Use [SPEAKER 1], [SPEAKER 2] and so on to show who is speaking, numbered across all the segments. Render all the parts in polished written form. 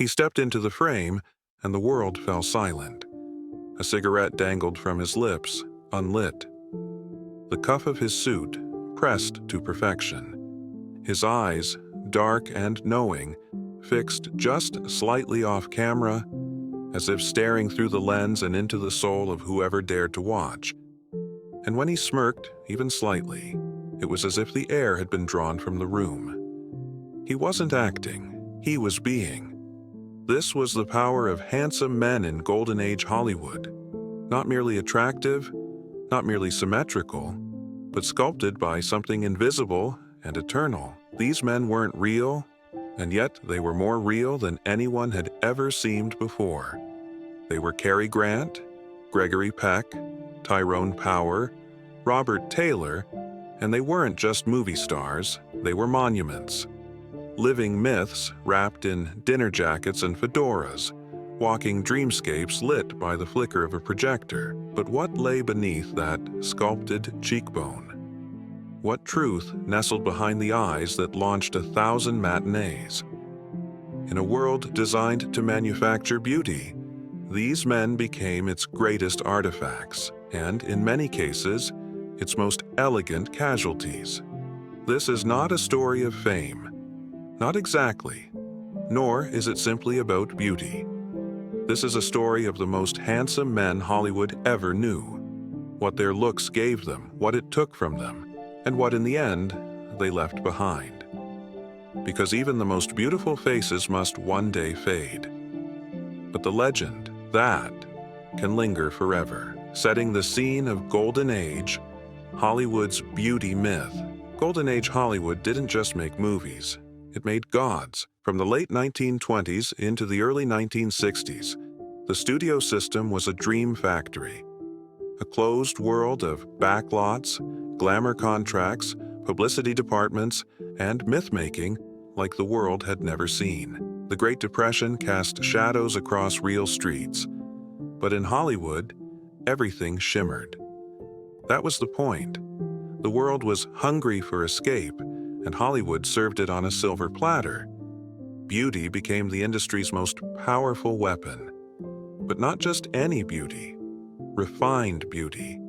[SPEAKER 1] He stepped into the frame, and the world fell silent. A cigarette dangled from his lips, unlit. The cuff of his suit pressed to perfection. His eyes, dark and knowing, fixed just slightly off camera, as if staring through the lens and into the soul of whoever dared to watch. And when he smirked, even slightly, it was as if the air had been drawn from the room. He wasn't acting, he was being. This was the power of handsome men in Golden Age Hollywood. Not merely attractive, not merely symmetrical, but sculpted by something invisible and eternal. These men weren't real, and yet they were more real than anyone had ever seemed before. They were Cary Grant, Gregory Peck, Tyrone Power, Robert Taylor, and they weren't just movie stars, they were monuments. Living myths wrapped in dinner jackets and fedoras, walking dreamscapes lit by the flicker of a projector. But what lay beneath that sculpted cheekbone? What truth nestled behind the eyes that launched 1,000 matinees? In a world designed to manufacture beauty, these men became its greatest artifacts, and in many cases, its most elegant casualties. This is not a story of fame. Not exactly. Nor is it simply about beauty. This is a story of the most handsome men Hollywood ever knew. What their looks gave them, what it took from them, and what in the end they left behind. Because even the most beautiful faces must one day fade. But the legend, that, can linger forever, setting the scene of Golden Age, Hollywood's beauty myth. Golden Age Hollywood didn't just make movies. It made gods. From the late 1920s into the early 1960s, the studio system was a dream factory. A closed world of backlots, glamour contracts, publicity departments, and myth-making like the world had never seen. The Great Depression cast shadows across real streets. But in Hollywood, everything shimmered. That was the point. The world was hungry for escape, and Hollywood served it on a silver platter. Beauty became the industry's most powerful weapon. But not just any beauty. Refined beauty.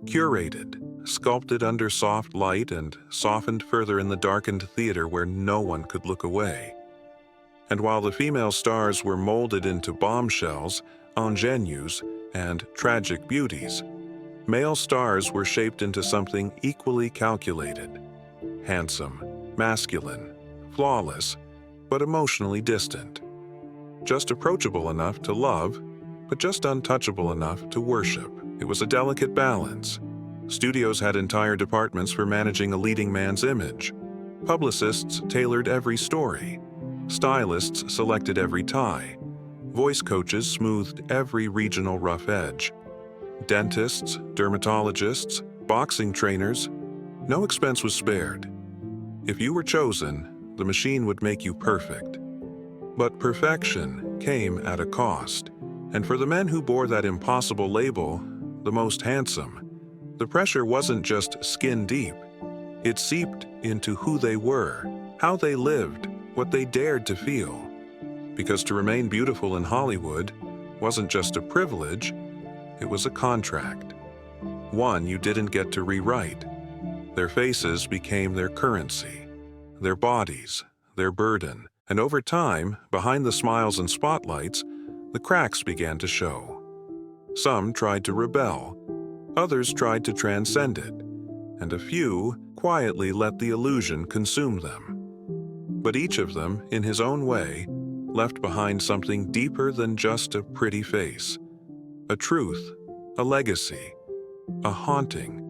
[SPEAKER 1] Curated, sculpted under soft light and softened further in the darkened theater where no one could look away. And while the female stars were molded into bombshells, ingenues, and tragic beauties, male stars were shaped into something equally calculated. Handsome, masculine, flawless, but emotionally distant. Just approachable enough to love, but just untouchable enough to worship. It was a delicate balance. Studios had entire departments for managing a leading man's image. Publicists tailored every story. Stylists selected every tie. Voice coaches smoothed every regional rough edge. Dentists, dermatologists, boxing trainers, no expense was spared. If you were chosen, the machine would make you perfect. But perfection came at a cost. And for the men who bore that impossible label, the most handsome, the pressure wasn't just skin deep. It seeped into who they were, how they lived, what they dared to feel. Because to remain beautiful in Hollywood wasn't just a privilege, it was a contract. One you didn't get to rewrite. Their faces became their currency, their bodies, their burden. And over time, behind the smiles and spotlights, the cracks began to show. Some tried to rebel, others tried to transcend it, and a few quietly let the illusion consume them. But each of them, in his own way, left behind something deeper than just a pretty face. A truth, a legacy, a haunting.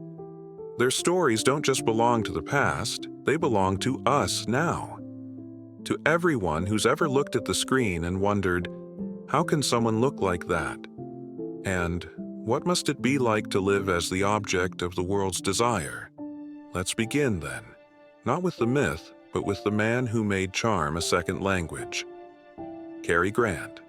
[SPEAKER 1] Their stories don't just belong to the past, they belong to us now. To everyone who's ever looked at the screen and wondered, how can someone look like that? And what must it be like to live as the object of the world's desire? Let's begin then, not with the myth, but with the man who made charm a second language. Cary Grant.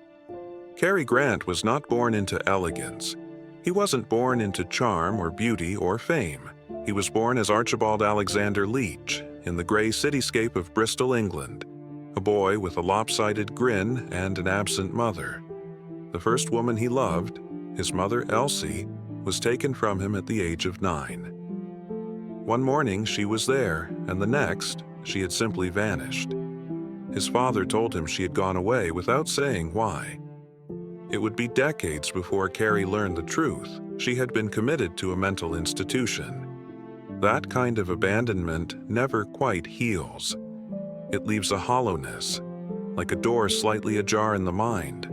[SPEAKER 1] Cary Grant was not born into elegance. He wasn't born into charm or beauty or fame. He was born as Archibald Alexander Leach in the grey cityscape of Bristol, England. a boy with a lopsided grin and an absent mother. The first woman he loved, his mother Elsie, was taken from him at the age of 9. One morning she was there, and the next she had simply vanished. His father told him she had gone away without saying why. It would be decades before Cary learned the truth. She had been committed to a mental institution. That kind of abandonment never quite heals. It leaves a hollowness, like a door slightly ajar in the mind,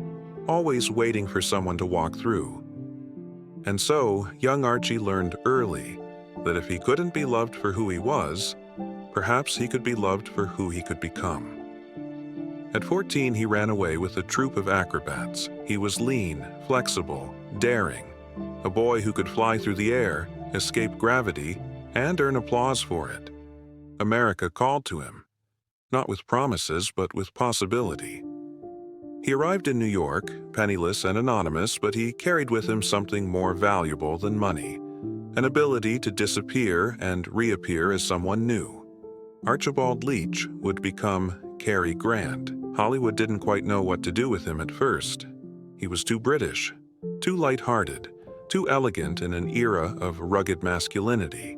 [SPEAKER 1] always waiting for someone to walk through. And so, young Archie learned early that if he couldn't be loved for who he was, perhaps he could be loved for who he could become. At 14, he ran away with a troupe of acrobats. He was lean, flexible, daring, a boy who could fly through the air, escape gravity, and earn applause for it. America called to him, not with promises, but with possibility. He arrived in New York, penniless and anonymous, but he carried with him something more valuable than money, an ability to disappear and reappear as someone new. Archibald Leach would become Cary Grant. Hollywood didn't quite know what to do with him at first. He was too British, too light-hearted, too elegant in an era of rugged masculinity.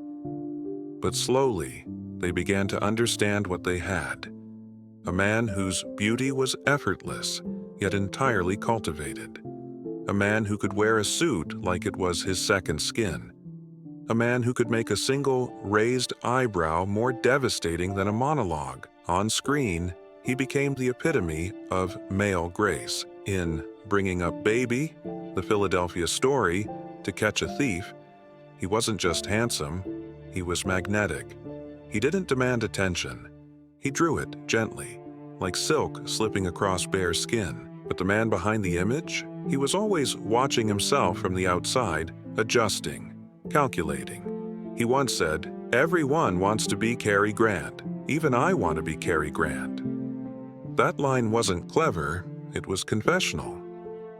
[SPEAKER 1] But slowly, they began to understand what they had. A man whose beauty was effortless, yet entirely cultivated. A man who could wear a suit like it was his second skin. A man who could make a single raised eyebrow more devastating than a monologue. On screen, he became the epitome of male grace. In Bringing Up Baby, The Philadelphia Story, To Catch a Thief, he wasn't just handsome, he was magnetic. He didn't demand attention. He drew it gently, like silk slipping across bare skin. But the man behind the image, he was always watching himself from the outside, adjusting, calculating. He once said, "Everyone wants to be Cary Grant. Even I want to be Cary Grant." That line wasn't clever, it was confessional.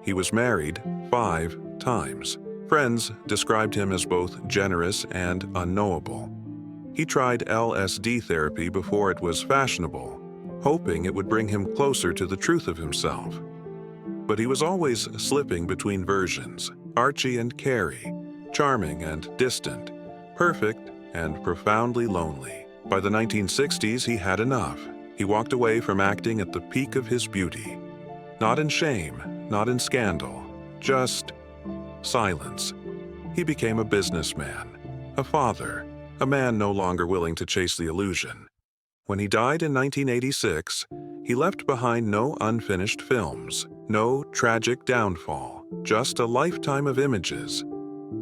[SPEAKER 1] He was married 5 times. Friends described him as both generous and unknowable. He tried LSD therapy before it was fashionable, hoping it would bring him closer to the truth of himself. But he was always slipping between versions, Archie and Cary, charming and distant, perfect and profoundly lonely. By the 1960s, he had enough. He walked away from acting at the peak of his beauty. Not in shame, not in scandal, just silence. He became a businessman, a father, a man no longer willing to chase the illusion. When he died in 1986, he left behind no unfinished films, no tragic downfall, just a lifetime of images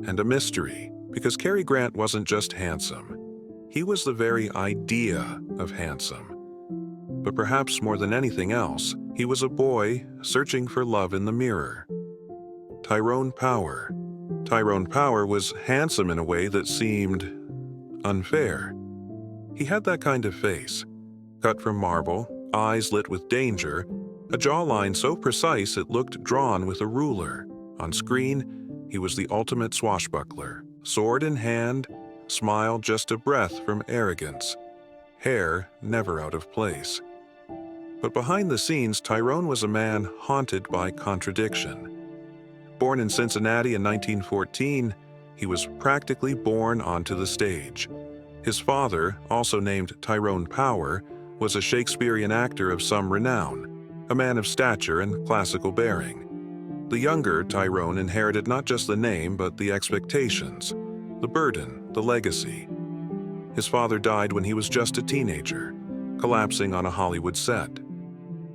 [SPEAKER 1] and a mystery, because Cary Grant wasn't just handsome. He was the very idea of handsome. But perhaps more than anything else, he was a boy searching for love in the mirror. Tyrone Power. Tyrone Power was handsome in a way that seemed unfair. He had that kind of face, cut from marble, eyes lit with danger, a jawline so precise it looked drawn with a ruler. On screen, he was the ultimate swashbuckler, sword in hand, smile just a breath from arrogance, hair never out of place. But behind the scenes, Tyrone was a man haunted by contradiction. Born in Cincinnati in 1914, he was practically born onto the stage. His father, also named Tyrone Power, was a Shakespearean actor of some renown, a man of stature and classical bearing. The younger Tyrone inherited not just the name, but the expectations, the burden, the legacy. His father died when he was just a teenager, collapsing on a Hollywood set.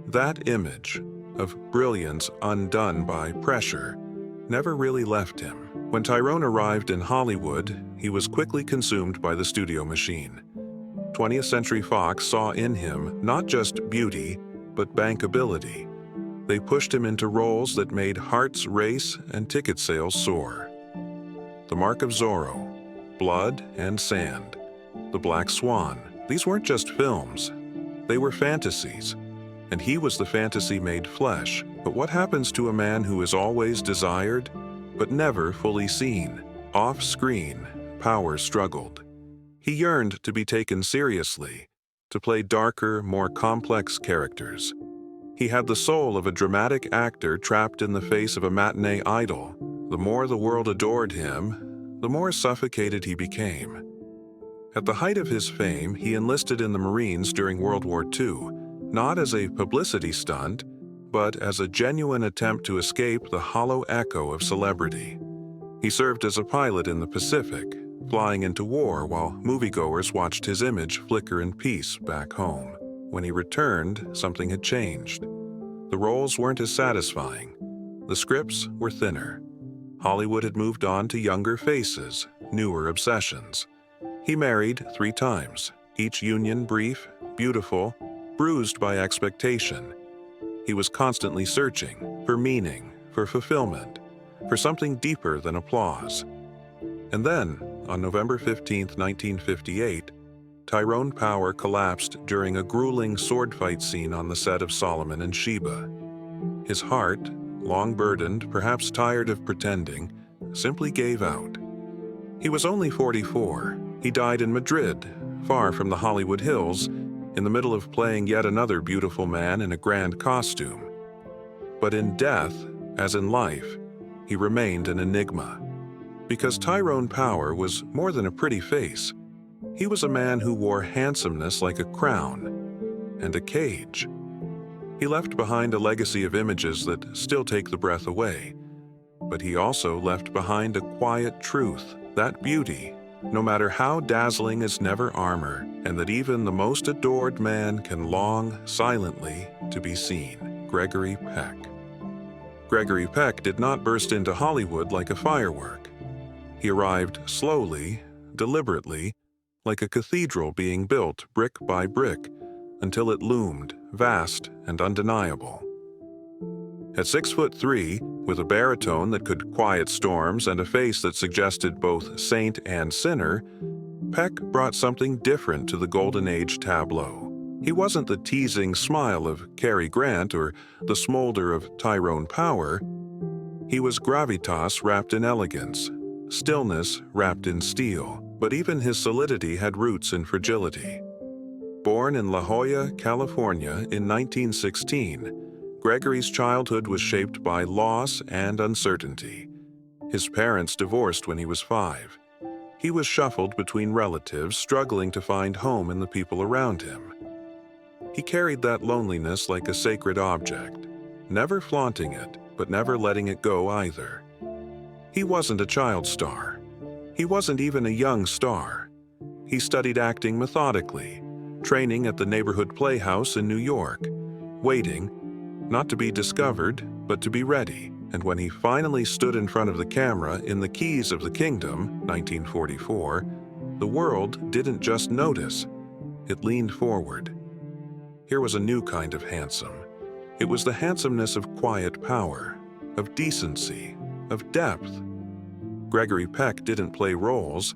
[SPEAKER 1] That image of brilliance undone by pressure never really left him. When Tyrone arrived in Hollywood, he was quickly consumed by the studio machine. 20th Century Fox saw in him not just beauty, but bankability. They pushed him into roles that made hearts race and ticket sales soar. The Mark of Zorro, Blood and Sand, The Black Swan. These weren't just films. They were fantasies. And he was the fantasy made flesh. But what happens to a man who is always desired, but never fully seen? Off screen, Power struggled. He yearned to be taken seriously, to play darker, more complex characters. He had the soul of a dramatic actor trapped in the face of a matinee idol. The more the world adored him, the more suffocated he became. At the height of his fame, he enlisted in the Marines during World War II, not as a publicity stunt, but as a genuine attempt to escape the hollow echo of celebrity. He served as a pilot in the Pacific, flying into war while moviegoers watched his image flicker in peace back home. When he returned, something had changed. The roles weren't as satisfying. The scripts were thinner. Hollywood had moved on to younger faces, newer obsessions. He married 3 times, each union brief, beautiful, bruised by expectation. He was constantly searching for meaning, for fulfillment, for something deeper than applause. And then, on November 15, 1958, Tyrone Power collapsed during a grueling sword fight scene on the set of Solomon and Sheba. His heart, long burdened, perhaps tired of pretending, simply gave out. He was only 44. He died in Madrid, far from the Hollywood hills, in the middle of playing yet another beautiful man in a grand costume. But in death, as in life, he remained an enigma. Because Tyrone Power was more than a pretty face. He was a man who wore handsomeness like a crown and a cage. He left behind a legacy of images that still take the breath away. But he also left behind a quiet truth, that beauty, no matter how dazzling, is never armor, and that even the most adored man can long silently to be seen. Gregory Peck. Gregory Peck did not burst into Hollywood like a firework. He arrived slowly, deliberately, like a cathedral being built brick by brick, until it loomed vast and undeniable. At 6'3", with a baritone that could quiet storms and a face that suggested both saint and sinner, Peck brought something different to the Golden Age tableau. He wasn't the teasing smile of Cary Grant or the smolder of Tyrone Power. He was gravitas wrapped in elegance, stillness wrapped in steel, but even his solidity had roots in fragility. Born in La Jolla, California in 1916, Gregory's childhood was shaped by loss and uncertainty. His parents divorced when he was 5. He was shuffled between relatives, struggling to find home in the people around him. He carried that loneliness like a sacred object, never flaunting it, but never letting it go either. He wasn't a child star. He wasn't even a young star. He studied acting methodically, training at the neighborhood playhouse in New York, waiting, not to be discovered, but to be ready. And when he finally stood in front of the camera in The Keys of the Kingdom, 1944, the world didn't just notice, it leaned forward. Here was a new kind of handsome. It was the handsomeness of quiet power, of decency, of depth. Gregory Peck didn't play roles.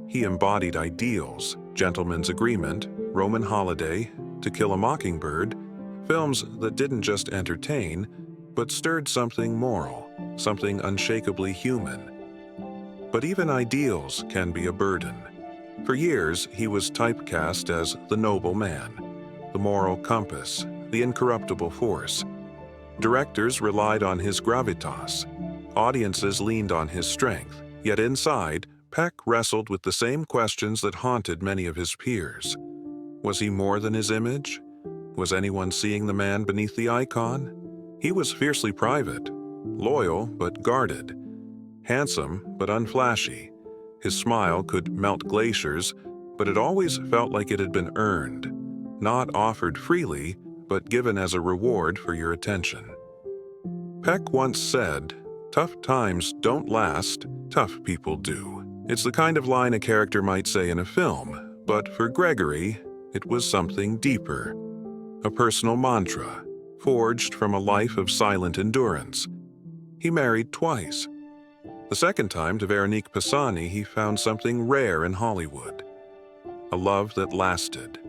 [SPEAKER 1] He embodied ideals, Gentleman's Agreement, Roman Holiday, To Kill a Mockingbird, films that didn't just entertain, but stirred something moral, something unshakably human. But even ideals can be a burden. For years, he was typecast as the noble man, the moral compass, the incorruptible force. Directors relied on his gravitas. Audiences leaned on his strength. Yet inside, Peck wrestled with the same questions that haunted many of his peers. Was he more than his image? Was anyone seeing the man beneath the icon? He was fiercely private, loyal but guarded, handsome but unflashy. His smile could melt glaciers, but it always felt like it had been earned, not offered freely, but given as a reward for your attention. Peck once said, "Tough times don't last, tough people do." It's the kind of line a character might say in a film, but for Gregory, it was something deeper. A personal mantra, forged from a life of silent endurance. He married twice. The second time, to Veronique Pisani, he found something rare in Hollywood. A love that lasted.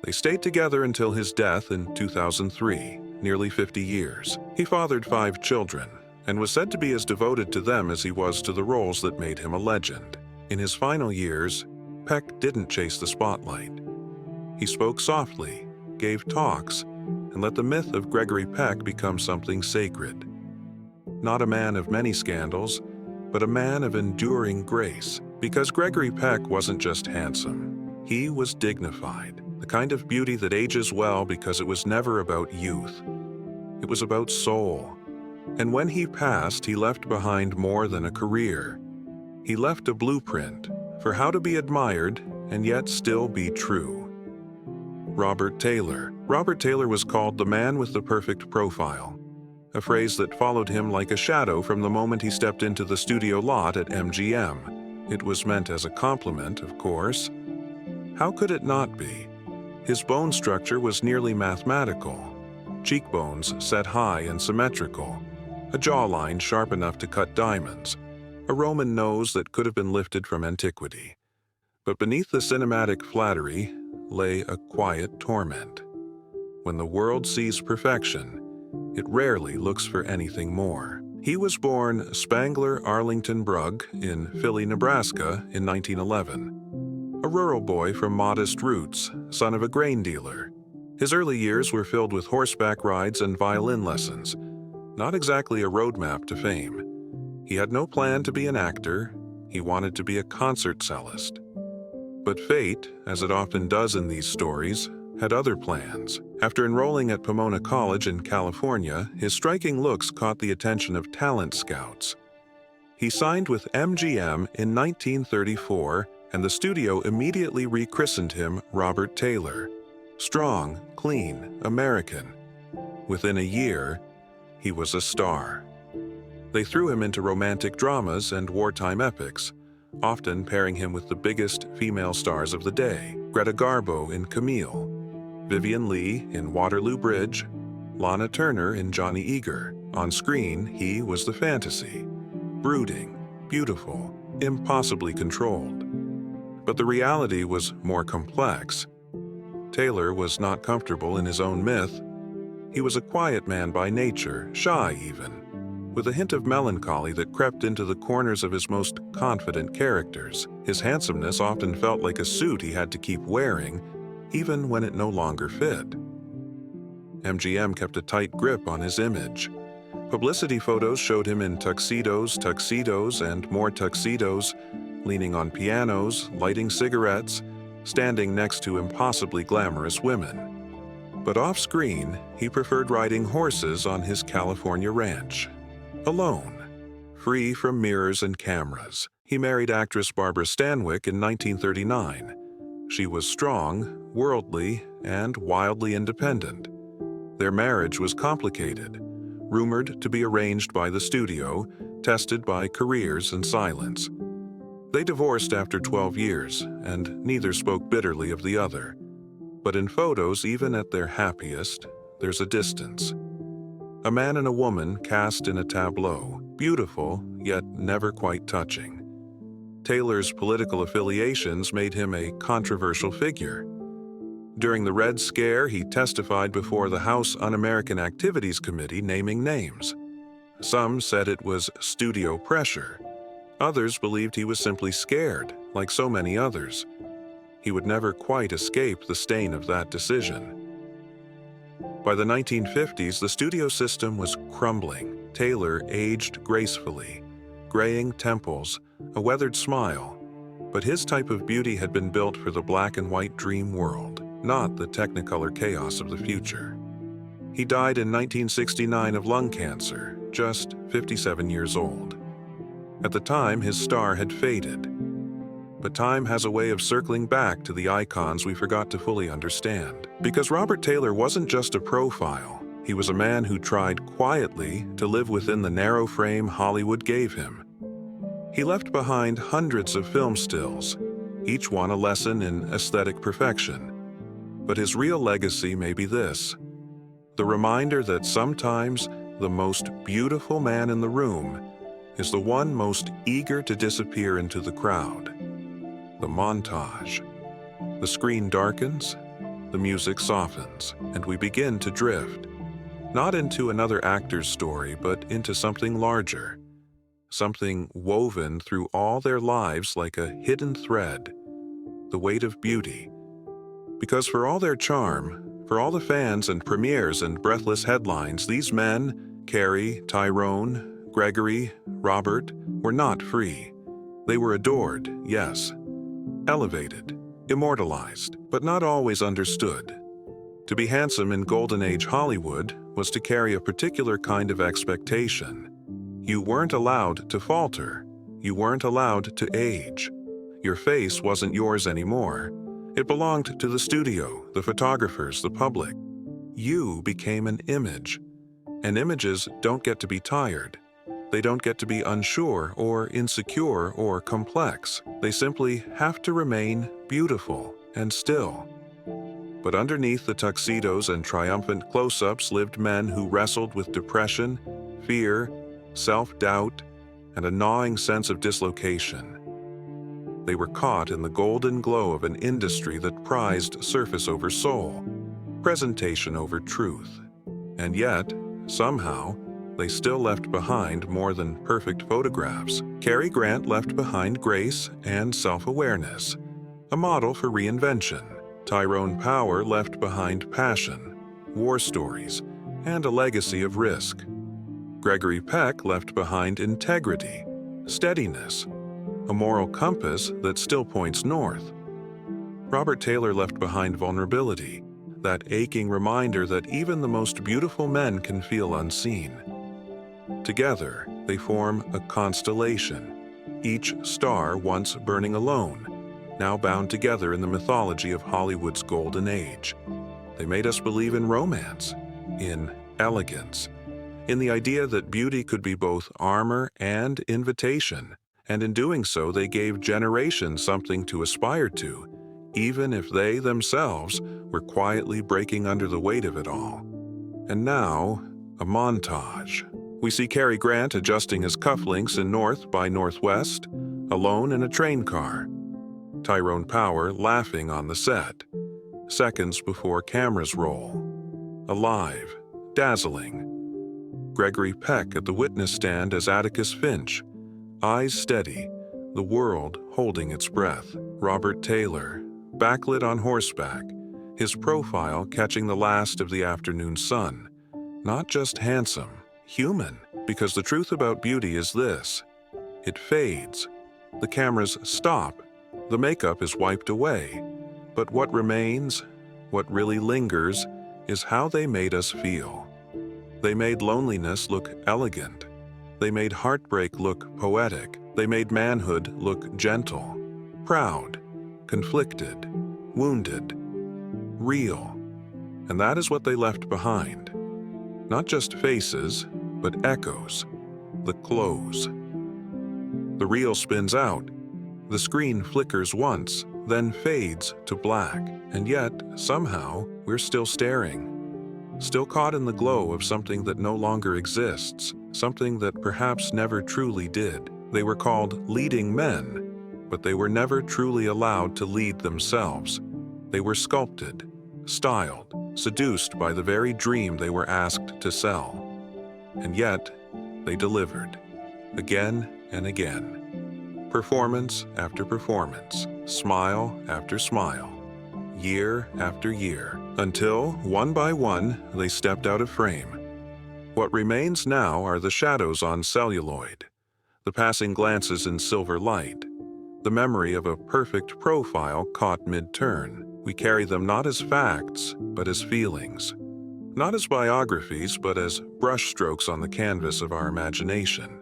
[SPEAKER 1] They stayed together until his death in 2003, nearly 50 years. He fathered 5 children, and was said to be as devoted to them as he was to the roles that made him a legend. In his final years, Peck didn't chase the spotlight. He spoke softly, gave talks, and let the myth of Gregory Peck become something sacred. Not a man of many scandals, but a man of enduring grace. Because Gregory Peck wasn't just handsome, he was dignified, the kind of beauty that ages well because it was never about youth. It was about soul. And when he passed, he left behind more than a career. He left a blueprint for how to be admired and yet still be true. Robert Taylor. Robert Taylor was called the man with the perfect profile, a phrase that followed him like a shadow from the moment he stepped into the studio lot at MGM. It was meant as a compliment, of course. How could it not be? His bone structure was nearly mathematical. Cheekbones set high and symmetrical, a jawline sharp enough to cut diamonds, a Roman nose that could have been lifted from antiquity. But beneath the cinematic flattery lay a quiet torment. When the world sees perfection, it rarely looks for anything more. He was born Spangler Arlington Brugg in Philly, Nebraska in 1911. A rural boy from modest roots, son of a grain dealer. His early years were filled with horseback rides and violin lessons, not exactly a roadmap to fame. He had no plan to be an actor. He wanted to be a concert cellist. But fate, as it often does in these stories, had other plans. After enrolling at Pomona College in California, his striking looks caught the attention of talent scouts. He signed with MGM in 1934, and the studio immediately rechristened him Robert Taylor. Strong, clean, American. Within a year, he was a star. They threw him into romantic dramas and wartime epics, often pairing him with the biggest female stars of the day: Greta Garbo in Camille, Vivien Leigh in Waterloo Bridge, Lana Turner in Johnny Eager. On screen, he was the fantasy, brooding, beautiful, impossibly controlled. But the reality was more complex. Taylor was not comfortable in his own myth. He was a quiet man by nature, shy even, with a hint of melancholy that crept into the corners of his most confident characters. His handsomeness often felt like a suit he had to keep wearing, even when it no longer fit. MGM kept a tight grip on his image. Publicity photos showed him in tuxedos, and more tuxedos, leaning on pianos, lighting cigarettes, standing next to impossibly glamorous women. But off-screen, he preferred riding horses on his California ranch. Alone, free from mirrors and cameras. He married actress Barbara Stanwyck in 1939. She was strong, worldly, and wildly independent. Their marriage was complicated, rumored to be arranged by the studio, tested by careers and silence. They divorced after 12 years, and neither spoke bitterly of the other. But in photos, even at their happiest, there's a distance. A man and a woman cast in a tableau, beautiful, yet never quite touching. Taylor's political affiliations made him a controversial figure. During the Red Scare, he testified before the House Un-American Activities Committee, naming names. Some said it was studio pressure. Others believed he was simply scared, like so many others. He would never quite escape the stain of that decision. By the 1950s, the studio system was crumbling. Taylor aged gracefully, graying temples, a weathered smile. But his type of beauty had been built for the black and white dream world, not the technicolor chaos of the future. He died in 1969 of lung cancer, just 57 years old. At the time, his star had faded. But time has a way of circling back to the icons we forgot to fully understand. Because Robert Taylor wasn't just a profile, he was a man who tried quietly to live within the narrow frame Hollywood gave him. He left behind hundreds of film stills, each one a lesson in aesthetic perfection. But his real legacy may be this: the reminder that sometimes the most beautiful man in the room is the one most eager to disappear into the crowd. The montage. The screen darkens, the music softens, and we begin to drift. Not into another actor's story, but into something larger. Something woven through all their lives like a hidden thread. The weight of beauty. Because for all their charm, for all the fans and premieres and breathless headlines, these men, Cary, Tyrone, Gregory, Robert, were not free. They were adored, yes, elevated, immortalized, but not always understood. To be handsome in Golden Age Hollywood was to carry a particular kind of expectation. You weren't allowed to falter. You weren't allowed to age. Your face wasn't yours anymore. It belonged to the studio, the photographers, the public. You became an image. And images don't get to be tired. They don't get to be unsure or insecure or complex. They simply have to remain beautiful and still. But underneath the tuxedos and triumphant close-ups lived men who wrestled with depression, fear, self-doubt, and a gnawing sense of dislocation. They were caught in the golden glow of an industry that prized surface over soul, presentation over truth. And yet, somehow, they still left behind more than perfect photographs. Cary Grant left behind grace and self-awareness, a model for reinvention. Tyrone Power left behind passion, war stories, and a legacy of risk. Gregory Peck left behind integrity, steadiness, a moral compass that still points north. Robert Taylor left behind vulnerability, that aching reminder that even the most beautiful men can feel unseen. Together, they form a constellation, each star once burning alone, now bound together in the mythology of Hollywood's golden age. They made us believe in romance, in elegance, in the idea that beauty could be both armor and invitation, and in doing so they gave generations something to aspire to, even if they themselves were quietly breaking under the weight of it all. And now, a montage. We see Cary Grant adjusting his cufflinks in North by Northwest, alone in a train car. Tyrone Power laughing on the set, seconds before cameras roll. Alive, dazzling. Gregory Peck at the witness stand as Atticus Finch, eyes steady, the world holding its breath. Robert Taylor, backlit on horseback, his profile catching the last of the afternoon sun. Not just handsome, human, because the truth about beauty is this: it fades. The cameras stop. The makeup is wiped away. But what remains, what really lingers, is how they made us feel. They made loneliness look elegant. They made heartbreak look poetic. They made manhood look gentle, proud, conflicted, wounded, real. And that is what they left behind. Not just faces, but echoes, the close. The reel spins out. The screen flickers once, then fades to black. And yet, somehow, we're still staring. Still caught in the glow of something that no longer exists, something that perhaps never truly did. They were called leading men, but they were never truly allowed to lead themselves. They were sculpted, styled, seduced by the very dream they were asked to sell. And yet, they delivered, again and again. Performance after performance, smile after smile, year after year, until, one by one, they stepped out of frame. What remains now are the shadows on celluloid, the passing glances in silver light, the memory of a perfect profile caught mid-turn. We carry them not as facts, but as feelings. Not as biographies, but as brushstrokes on the canvas of our imagination.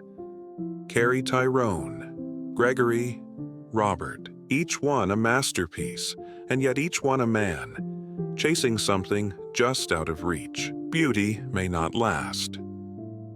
[SPEAKER 1] Cary, Tyrone, Gregory, Robert, each one a masterpiece, and yet each one a man, chasing something just out of reach. Beauty may not last,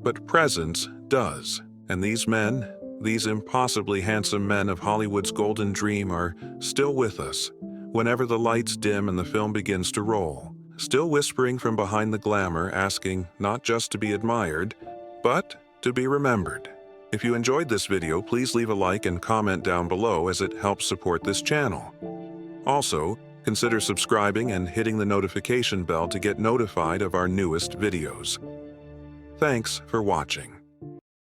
[SPEAKER 1] but presence does. And these men, these impossibly handsome men of Hollywood's golden dream, are still with us, whenever the lights dim and the film begins to roll, still whispering from behind the glamour, asking not just to be admired, but to be remembered. If you enjoyed this video, please leave a like and comment down below, as it helps support this channel. Also, consider subscribing and hitting the notification bell to get notified of our newest videos. Thanks for watching.